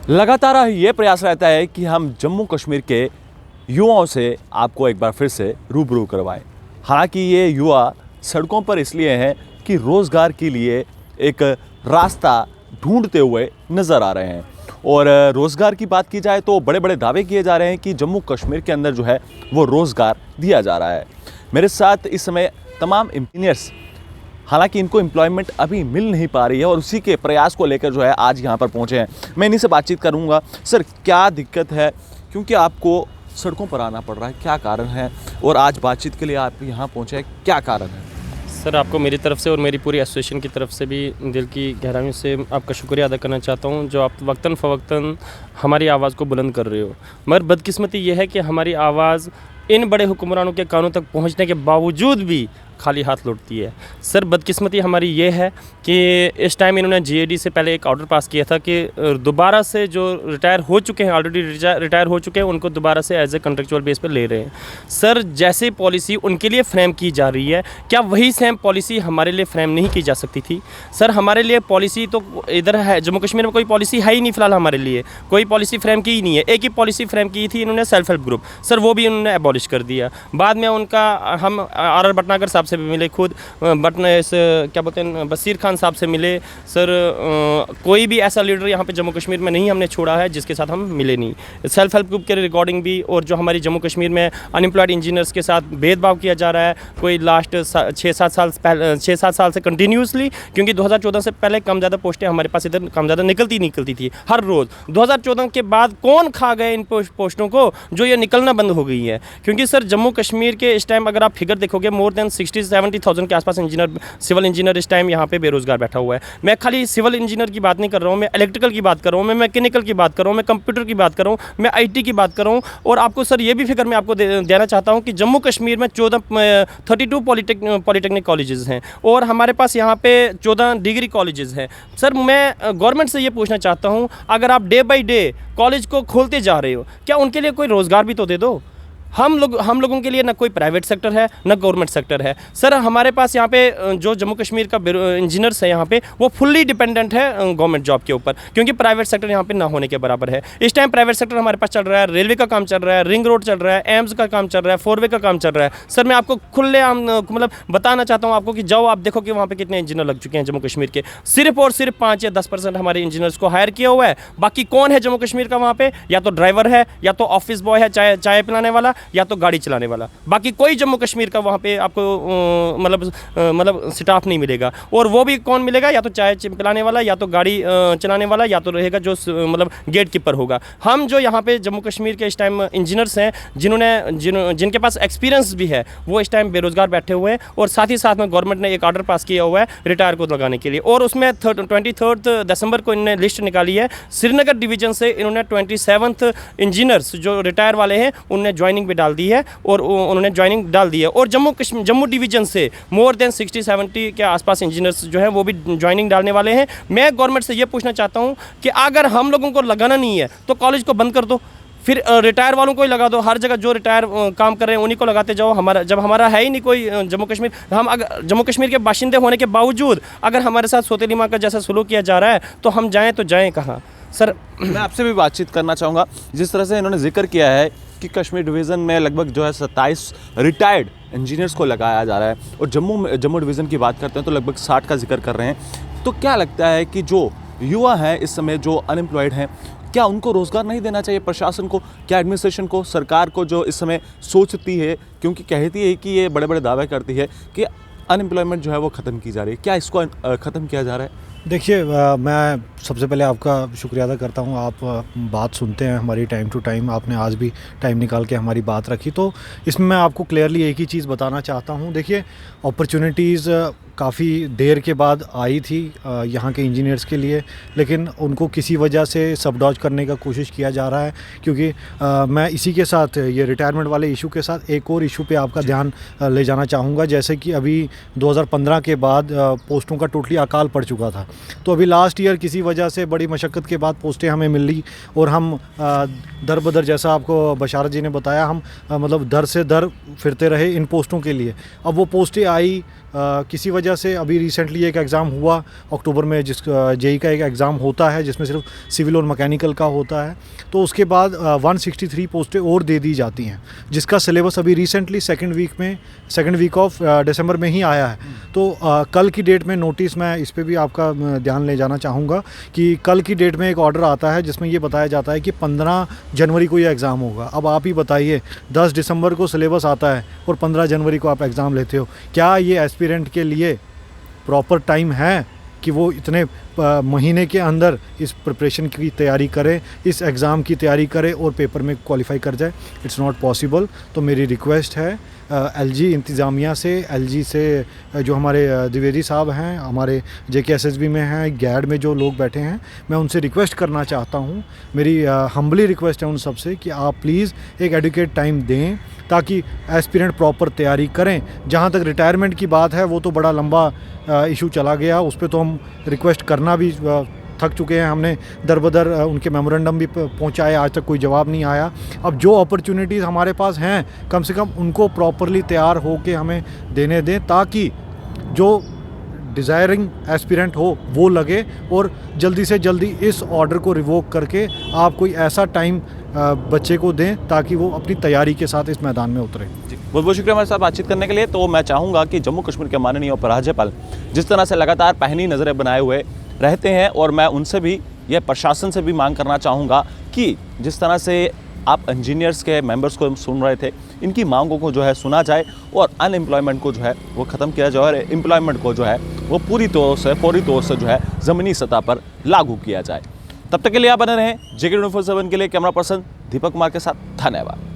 लगातार ये प्रयास रहता है कि हम जम्मू कश्मीर के युवाओं से आपको एक बार फिर से रूबरू करवाएं। हालांकि ये युवा सड़कों पर इसलिए हैं कि रोज़गार के लिए एक रास्ता ढूंढते हुए नज़र आ रहे हैं। और रोज़गार की बात की जाए तो बड़े बड़े दावे किए जा रहे हैं कि जम्मू कश्मीर के अंदर जो है वो रोज़गार दिया जा रहा है। मेरे साथ इस समय तमाम इंजीनियर्स, हालांकि इनको एम्प्लॉयमेंट अभी मिल नहीं पा रही है और उसी के प्रयास को लेकर जो है आज यहाँ पर पहुँचे हैं। मैं इन्हीं से बातचीत करूँगा। सर, क्या दिक्कत है, क्योंकि आपको सड़कों पर आना पड़ रहा है, क्या कारण है, और आज बातचीत के लिए आप यहाँ पहुँचे हैं, क्या कारण है? सर, आपको मेरी तरफ से और मेरी पूरी एसोसिएशन की तरफ से भी दिल की गहराइयों से आपका शुक्रिया अदा करना चाहता हूँ, जो आप वक्तन फ़वक्तन हमारी आवाज़ को बुलंद कर रहे हो। मगर बदकिस्मती ये है कि हमारी आवाज़ इन बड़े हुक्मरानों के कानों तक पहुँचने के बावजूद भी खाली हाथ लौटती है। सर, बदकिस्मती हमारी ये है कि इस टाइम इन्होंने जीएडी से पहले एक ऑर्डर पास किया था कि दोबारा से जो रिटायर हो चुके हैं, ऑलरेडी रिटायर हो चुके हैं, उनको दोबारा से एज ए कॉन्ट्रेक्चुअल बेस पर ले रहे हैं। सर, जैसे पॉलिसी उनके लिए फ्रेम की जा रही है, क्या वही सेम पॉलिसी हमारे लिए फ्रेम नहीं की जा सकती थी? सर, हमारे लिए पॉलिसी तो इधर है, जम्मू कश्मीर में कोई पॉलिसी है ही नहीं फ़िलहाल, हमारे लिए कोई पॉलिसी फ्रेम की ही नहीं है। एक ही पॉलिसी फ्रेम की थी इन्होंने, सेल्फ हेल्प ग्रुप। सर, वो भी उन्होंने एबॉलिश कर दिया। बाद में उनका हम आर भटनागर साहब से भी मिले, खुद क्या बोलते हैं, बसीर खान साहब से मिले। सर, कोई भी ऐसा लीडर यहाँ पे जम्मू कश्मीर में नहीं हमने छोड़ा है जिसके साथ हम मिले नहीं। सेल्फ हेल्प ग्रुप के रिकॉर्डिंग भी, और जो हमारी जम्मू कश्मीर में अनएम्प्लॉयड इंजीनियर्स के साथ भेदभाव किया जा रहा है, कोई लास्ट 6-7 साल से कंटिन्यूसली, क्योंकि 2014 से पहले कम ज़्यादा पोस्टें हमारे पास इधर कम ज़्यादा निकलती थी हर रोज़। 2014 के बाद कौन खा गए इन पोस्टों को जो ये निकलना बंद हो गई है? क्योंकि सर, जम्मू कश्मीर के इस टाइम अगर आप फिगर देखोगे, मोर देन 60-70,000 के आसपास सिविल इंजीनियर इस टाइम यहाँ पे बेरोजगार बैठा हुआ है। मैं खाली सिविल इंजीनियर की बात नहीं कर रहा हूँ, मैं इलेक्ट्रिकल की बात कर रहा हूँ, मैं मैकेनिकल की बात कर रहा हूँ, मैं कंप्यूटर की बात कर रहा हूँ, मैं आईटी की बात कर रहा हूँ। और आपको सर ये भी फिगर मैं आपको देना चाहता हूँ कि जम्मू कश्मीर में 32 पॉलीटेक्निक कॉलेजेस हैं और हमारे पास यहाँ पे 14 डिग्री कॉलेजेस हैं। सर, मैं गवर्नमेंट से ये पूछना चाहता हूँ, अगर आप डे बाई डे कॉलेज को खोलते जा रहे हो, क्या उनके लिए कोई रोज़गार भी तो दे दो। हम लोगों के लिए ना कोई प्राइवेट सेक्टर है ना गवर्नमेंट सेक्टर है। सर, हमारे पास यहाँ पे जो जम्मू कश्मीर का इंजीनियर्स है यहाँ पे, वो फुल्ली डिपेंडेंट है गवर्नमेंट जॉब के ऊपर, क्योंकि प्राइवेट सेक्टर यहाँ पे ना होने के बराबर है। इस टाइम प्राइवेट सेक्टर हमारे पास चल रहा है, रेलवे का काम चल रहा है, रिंग रोड चल रहा है, एम्स का काम चल रहा है, 4 वे का काम चल रहा है। सर, मैं आपको खुलेआम मतलब बताना चाहता हूँ आपको कि जाओ आप देखो कि वहाँ पर कितने इंजीनियर लग चुके हैं जम्मू कश्मीर के। सिर्फ और सिर्फ 5 या 10% हमारे इंजीनियर्स को हायर किया हुआ है। बाकी कौन है जम्मू कश्मीर का वहाँ पे? या तो ड्राइवर है, या तो ऑफिस बॉय है, चाय पिलाने वाला, या तो गाड़ी चलाने वाला। बाकी कोई जम्मू कश्मीर का वहाँ पे आपको मतलब स्टाफ नहीं मिलेगा। और वो भी कौन मिलेगा? या तो चाय पिलाने वाला, या तो गाड़ी चलाने वाला, या तो रहेगा जो मतलब गेट कीपर होगा। हम जो यहाँ पे जम्मू कश्मीर के इस टाइम इंजीनियर्स हैं, जिनके पास एक्सपीरियंस भी है, वो इस टाइम बेरोजगार बैठे हुए हैं। और साथ ही साथ में गवर्नमेंट ने एक ऑर्डर पास किया हुआ है रिटायर को लगाने के लिए, और उसमें 23 दिसंबर को इन्होंने लिस्ट निकाली है। श्रीनगर डिवीजन से इन्होंने 27 इंजीनियर्स जो रिटायर वाले हैं उन्होंने ज्वाइनिंग भी डाल दी है, और उन्होंने ज्वाइनिंग डाल दी है। और जम्मू डिवीजन से मोर देन 60-70 के आसपास इंजीनियर्स जो हैं वो भी ज्वाइनिंग डालने वाले हैं। मैं गवर्नमेंट से ये पूछना चाहता हूँ कि अगर हम लोगों को लगाना नहीं है तो कॉलेज को बंद कर दो, फिर रिटायर वालों को ही लगा दो। हर जगह जो रिटायर काम कर रहे हैं उन्हीं को लगाते जाओ। जब हमारा है ही नहीं कोई जम्मू कश्मीर, हम अगर जम्मू कश्मीर के बाशिंदे होने के बावजूद अगर हमारे साथ सौतेली माँ का जैसा सलूक किया जा रहा है तो हम जाएँ तो जाएँ कहाँ? सर, मैं आपसे भी बातचीत करना चाहूँगा। जिस तरह से इन्होंने जिक्र किया है कि कश्मीर डिवीज़न में लगभग जो है 27 रिटायर्ड इंजीनियर्स को लगाया जा रहा है, और जम्मू डिवीज़न की बात करते हैं तो लगभग 60 का जिक्र कर रहे हैं। तो क्या लगता है कि जो युवा हैं इस समय, जो अनएम्प्लॉयड हैं, क्या उनको रोज़गार नहीं देना चाहिए प्रशासन को? क्या एडमिनिस्ट्रेशन को, सरकार को, जो इस समय सोचती है, क्योंकि कहती है कि ये बड़े बड़े दावे करती है कि अनएम्प्लॉयमेंट जो है वो ख़त्म की जा रही है, क्या इसको ख़त्म किया जा रहा है? देखिए, मैं सबसे पहले आपका शुक्रिया अदा करता हूँ। आप बात सुनते हैं हमारी टाइम टू टाइम, आपने आज भी टाइम निकाल के हमारी बात रखी। तो इसमें मैं आपको क्लियरली एक ही चीज़ बताना चाहता हूँ। देखिए, अपॉर्चुनिटीज़ काफ़ी देर के बाद आई थी यहाँ के इंजीनियर्स के लिए, लेकिन उनको किसी वजह से सबडॉज करने का कोशिश किया जा रहा है। क्योंकि मैं इसी के साथ, ये रिटायरमेंट वाले इशू के साथ, एक और इशू पे आपका ध्यान ले जाना चाहूँगा। जैसे कि अभी 2015 के बाद पोस्टों का टोटली अकाल पड़ चुका था, तो अभी लास्ट ईयर किसी वजह से बड़ी मशक्क़त के बाद पोस्टें हमें मिल ली, और हम दर बदर, जैसा आपको बशारत जी ने बताया, हम मतलब दर से दर फिरते रहे इन पोस्टों के लिए। अब वो पोस्टें आई किसी वजह से अभी रिसेंटली एक एग्ज़ाम हुआ अक्टूबर में, जिस जेई का एक एग्ज़ाम होता है जिसमें सिर्फ सिविल और मैकेनिकल का होता है, तो उसके बाद 163 पोस्टें और दे दी जाती हैं, जिसका सिलेबस अभी recently second week of December में ही आया है। तो कल की डेट में नोटिस, मैं इस पे भी आपका ध्यान ले जाना चाहूँगा कि कल की डेट में एक ऑर्डर आता है जिसमें ये बताया जाता है कि 15 जनवरी को ये एग्ज़ाम होगा। अब आप ही बताइए, 10 दिसंबर को सिलेबस आता है और 15 जनवरी को आप एग्ज़ाम लेते हो, क्या ये एस्पिरेंट के लिए प्रॉपर टाइम है कि वो इतने महीने के अंदर इस प्रिपरेशन की तैयारी करे, इस एग्ज़ाम की तैयारी करे और पेपर में क्वालिफाई कर जाए? It's not possible. तो मेरी रिक्वेस्ट है एलजी इंतज़ामिया से, एलजी से जो हमारे द्विवेदी साहब हैं, हमारे जेकेएसएसबी में हैं, गैड में जो लोग बैठे हैं, मैं उनसे रिक्वेस्ट करना चाहता हूँ, मेरी हम्बली रिक्वेस्ट है उन सब से कि आप प्लीज़ एक एडुकेट टाइम दें ताकि एस्पिरेंट प्रॉपर तैयारी करें। जहाँ तक रिटायरमेंट की बात है वो तो बड़ा लंबा इशू चला गया, उस पर तो हम रिक्वेस्ट करना भी थक चुके हैं, हमने दर बदर उनके मेमोरेंडम भी पहुंचाए, आज तक कोई जवाब नहीं आया। अब जो अपॉर्चुनिटीज़ हमारे पास हैं कम से कम उनको प्रॉपरली तैयार हो के हमें देने दें ताकि जो डिज़ायरिंग एस्पिरेंट हो वो लगे और जल्दी से जल्दी इस ऑर्डर को रिवोक करके आप कोई ऐसा टाइम बच्चे को दें ताकि वो अपनी तैयारी के साथ इस मैदान में उतरे। बहुत बहुत शुक्रिया हमारे साथ बातचीत करने के लिए। तो मैं चाहूँगा कि जम्मू कश्मीर के माननीय उपराज्यपाल जिस तरह से लगातार पैनी नज़रें बनाए हुए रहते हैं, और मैं उनसे भी, यह प्रशासन से भी मांग करना चाहूँगा कि जिस तरह से आप इंजीनियर्स के मेंबर्स को सुन रहे थे, इनकी मांगों को जो है सुना जाए और अनएम्प्लॉयमेंट को जो है वो ख़त्म किया जाए और एम्प्लॉयमेंट को जो है वो फौरी तौर से जो है ज़मीनी सतह पर लागू किया जाए। तब तक के लिए आप बने रहें। JK24/7 के लिए कैमरा पर्सन दीपक कुमार के साथ, धन्यवाद।